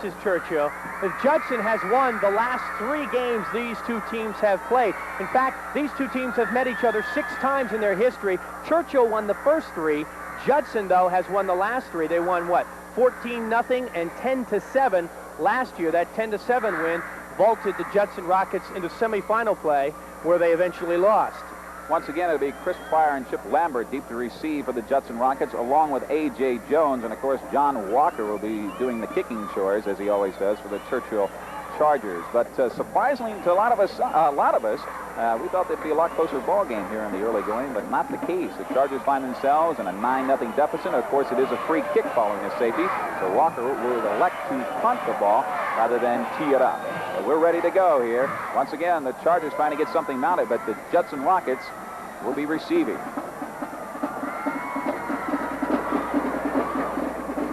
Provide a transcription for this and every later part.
This is Churchill. Judson has won the last 3 games these two teams have played. In fact, these two teams have met each other 6 times in their history. Churchill won the first 3. Judson, though, has won the last 3. They won, what, 14-0 and 10-7 last year. That 10-7 win vaulted the Judson Rockets into semifinal play, where they eventually lost. Once again, it'll be Chris Pryor and Chip Lambert deep to receive for the Judson Rockets, along with A.J. Jones. And, of course, John Walker will be doing the kicking chores, as he always does, for the Churchill Chargers. But surprisingly to a lot of us, we thought there'd be a lot closer ball game here in the early going, but not the case. The Chargers find themselves in a 9-0 deficit. Of course, it is a free kick following a safety, so Walker will elect to punt the ball rather than tee it up. But we're ready to go here. Once again, the Chargers trying to get something mounted, but the Judson Rockets will be receiving.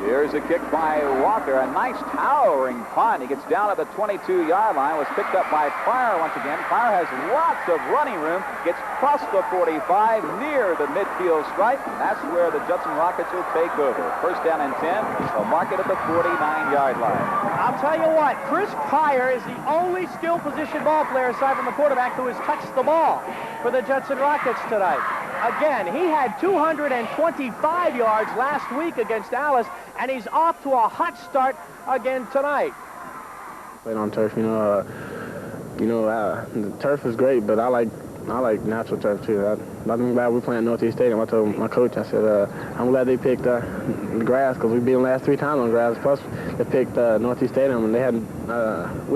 Here's a kick by Walker. A nice towering punt. He gets down at the 22-yard line. Was picked up by Pryor once again. Pryor has lots of running room. Gets across the 45 near the midfield stripe. And that's where the Judson Rockets will take over. First down and 10. They'll mark it at the 49-yard line. I'll tell you what, Chris Pryor is the only skill position ball player aside from the quarterback who has touched the ball for the Judson Rockets tonight. Again, he had 225 yards last week against Alice, and he's off to a hot start again tonight. Played on turf, the turf is great, but I like natural turf too. Nothing bad. We're playing Northeast Stadium. I told my coach, I said, I'm glad they picked the grass, because we beat them last 3 times on grass. Plus, they picked Northeast Stadium, and we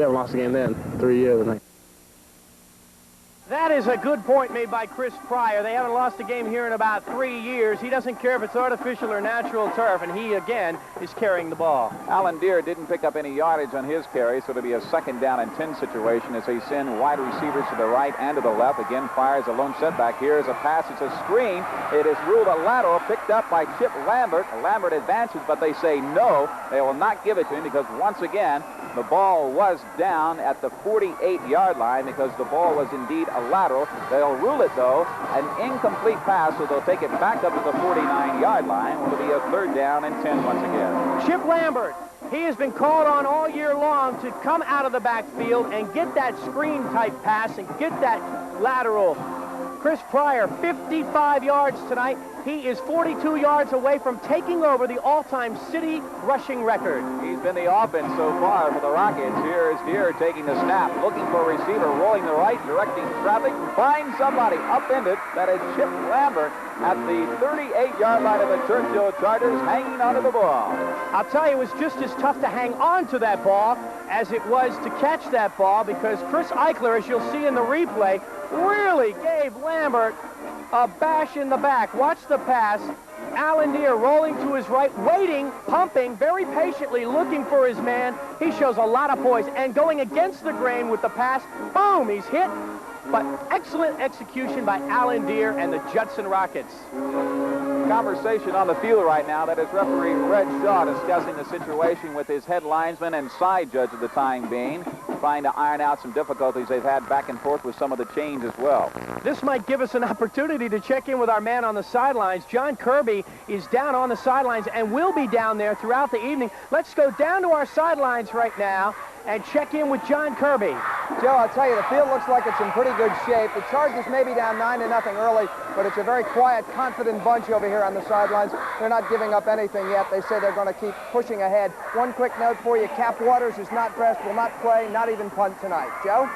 haven't lost a game there in 3 years, I think. That is a good point made by Chris Pryor. They haven't lost a game here in about 3 years. He doesn't care if it's artificial or natural turf, and he, again, is carrying the ball. Alan Deere didn't pick up any yardage on his carry, so it'll be a 2nd down and 10 situation as they send wide receivers to the right and to the left. Again, fires a lone setback. Here is a pass. It's a screen. It is ruled a lateral, picked up by Chip Lambert. Lambert advances, but they say no. They will not give it to him because, once again, the ball was down at the 48-yard line because the ball was indeed a lateral. They'll rule it, though, an incomplete pass, so they'll take it back up to the 49-yard line. It'll be a 3rd down and 10 once again. Chip Lambert, he has been called on all year long to come out of the backfield and get that screen-type pass and get that lateral. Chris Pryor, 55 yards tonight. He is 42 yards away from taking over the all-time city rushing record. He's been the offense so far for the Rockets. Here is Deere taking the snap, looking for a receiver, rolling the right, directing traffic, finds somebody upended. That is Chip Lambert at the 38-yard line of the Churchill Chargers, hanging onto the ball. I'll tell you, it was just as tough to hang on to that ball as it was to catch that ball, because Chris Eichler, as you'll see in the replay, really gave Lambert a bash in the back. Watch the pass. Alan Deere rolling to his right, waiting, pumping, very patiently, looking for his man. He shows a lot of poise, and going against the grain with the pass. Boom, he's hit. But excellent execution by Alan Deere and the Judson Rockets. Conversation on the field right now. That is referee Red Shaw discussing the situation with his head linesman and side judge at the time being, trying to iron out some difficulties they've had back and forth with some of the chains as well. This might give us an opportunity to check in with our man on the sidelines. John Kirby is down on the sidelines and will be down there throughout the evening. Let's go down to our sidelines right now and check in with John Kirby. Joe, I'll tell you, the field looks like it's in pretty good shape. The Chargers may be down 9-0 early, but it's a very quiet, confident bunch over here on the sidelines. They're not giving up anything yet. They say they're going to keep pushing ahead. One quick note for you, Cap Waters is not dressed, will not play, not even punt tonight. Joe?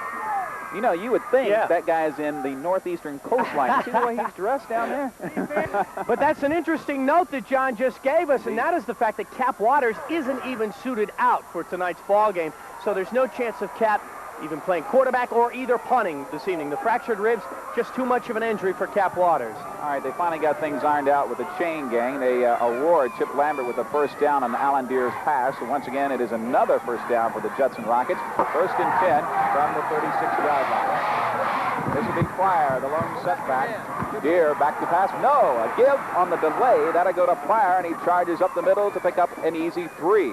You know, you would think that guy's in the northeastern coastline. See the way he's dressed down there? But that's an interesting note that John just gave us, and that is the fact that Cap Waters isn't even suited out for tonight's ball game. So there's no chance of Cap even playing quarterback or either punting this evening. The fractured ribs, just too much of an injury for Cap Waters. All right, they finally got things ironed out with the chain gang. They award Chip Lambert with a 1st down on Alan Deere's pass. So once again, it is another 1st down for the Judson Rockets. 1st and 10 from the 36-yard line. This will be Pryor, the lone setback. Deere back to pass. No, a give on the delay. That'll go to Pryor, and he charges up the middle to pick up an easy 3.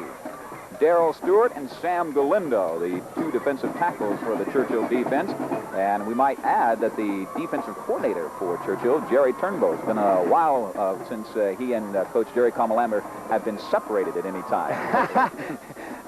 Darrell Stewart and Sam Galindo, the 2 defensive tackles for the Churchill defense. And we might add that the defensive coordinator for Churchill, Jerry Turnbow, it's been a while since he and Coach Jerry Comalamber have been separated at any time.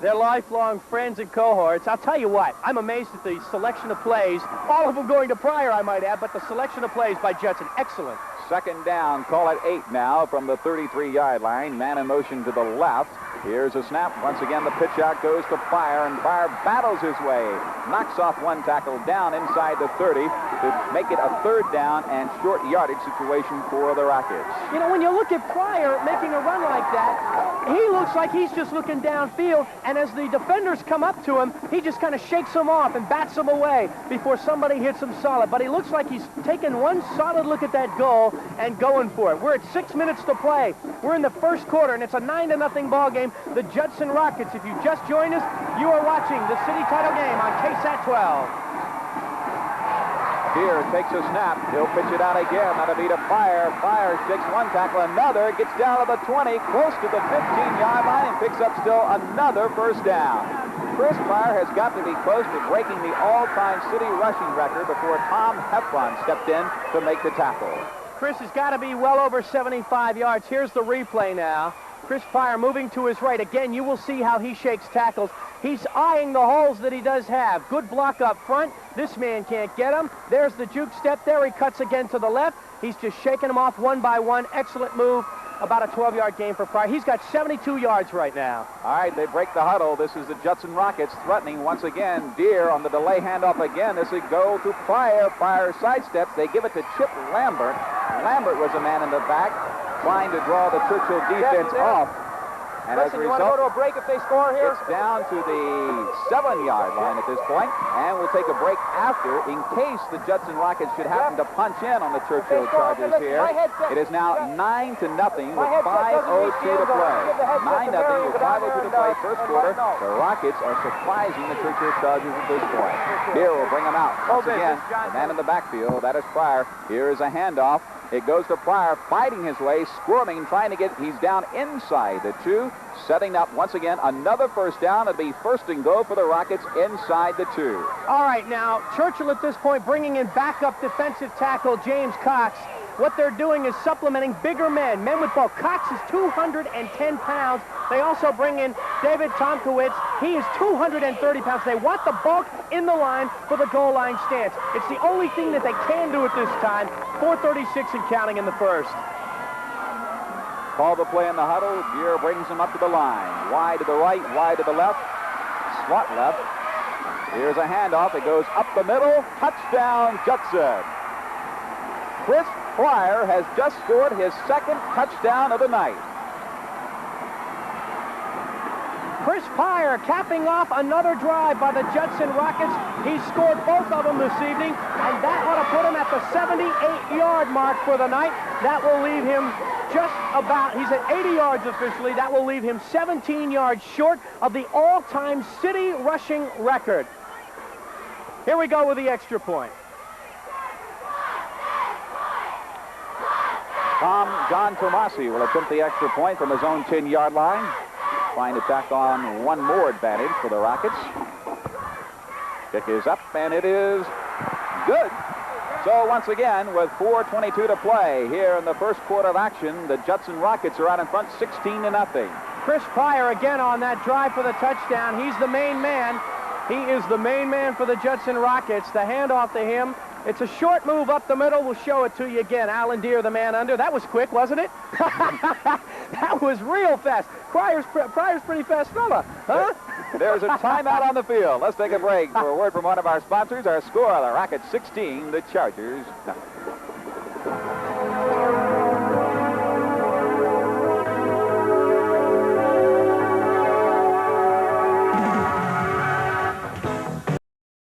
They're lifelong friends and cohorts. I'll tell you what, I'm amazed at the selection of plays, all of them going to Pryor, I might add, but the selection of plays by Judson, excellent. Second down, call it 8 now from the 33-yard line. Man in motion to the left. Here's a snap. Once again, the pitch out goes to Pryor, and Pryor battles his way. Knocks off one tackle down inside the 30 to make it a 3rd down and short yardage situation for the Rockets. You know, when you look at Pryor making a run like that, he looks like he's just looking downfield, and as the defenders come up to him, he just kind of shakes them off and bats them away before somebody hits him solid. But he looks like he's taking one solid look at that goal and going for it. We're at 6 minutes to play. We're in the first quarter, and it's a 9-0 ball game. The Judson Rockets, if you just joined us, you are watching the city title game on KSAT 12. Here takes a snap. He'll pitch it out again. That'll be to Pryor. Pryor shakes one tackle, another, gets down to the 20, close to the 15-yard line, and picks up still another 1st down. Chris Pryor has got to be close to breaking the all-time city rushing record before Tom Heffron stepped in to make the tackle. Chris has got to be well over 75 yards. Here's the replay now. Chris Pryor moving to his right. Again, you will see how he shakes tackles. He's eyeing the holes that he does have. Good block up front. This man can't get him. There's the juke step there. He cuts again to the left. He's just shaking them off one by one. Excellent move. About a 12-yard gain for Pryor. He's got 72 yards right now. All right, they break the huddle. This is the Judson Rockets threatening once again. Deere on the delay handoff again. This is go to Pryor. Pryor sidesteps. They give it to Chip Lambert. Lambert was a man in the back trying to draw the Churchill defense off. And Listen, as a you want to result, go to a break if they score here? it's down to the 7-yard line at this point, and we'll take a break after in case the Judson Rockets should happen to punch in on the Churchill Chargers here. It is now 9-0 with 5:02 to play. 9-0 with 5:02 to play first quarter. The Rockets are surprising the Churchill Chargers at this point. Here we'll bring them out. Once again, the man in the backfield, that is Pryor. Here is a handoff. It goes to Pryor, fighting his way, squirming, trying to get, he's down inside the 2, setting up once again another 1st down. It'll be 1st and goal for the Rockets inside the 2. All right, now, Churchill at this point bringing in backup defensive tackle James Cox. What they're doing is supplementing bigger men with bulk. Cox is 210 pounds. They also bring in David Tomkowitz. He is 230 pounds. They want the bulk in the line for the goal line stance. It's the only thing that they can do at this time. 4:36 and counting in the first. Call the play in the huddle. Deere brings him up to the line. Wide to the right, wide to the left. Slot left. Here's a handoff. It goes up the middle. Touchdown, Judson. Chris Pryor has just scored his 2nd touchdown of the night. Chris Pryor capping off another drive by the Judson Rockets. He's scored both of them this evening, and that ought to put him at the 78-yard mark for the night. That will leave him just about, he's at 80 yards officially. That will leave him 17 yards short of the all-time city rushing record. Here we go with the extra point. John Tomasi will attempt the extra point from his own 10-yard line. Trying to tack on one more advantage for the Rockets. Kick is up, and it is good. So once again, with 4:22 to play here in the first quarter of action, the Judson Rockets are out in front 16-0. Chris Pryor again on that drive for the touchdown. He's the main man. He is the main man for the Judson Rockets. The handoff to him. It's a short move up the middle. We'll show it to you again. Alan Deere, the man under. That was quick, wasn't it? That was real fast. Pryor's pretty fast fella, huh? There's a timeout on the field. Let's take a break for a word from one of our sponsors. Our score, the Rockets 16, the Chargers 9.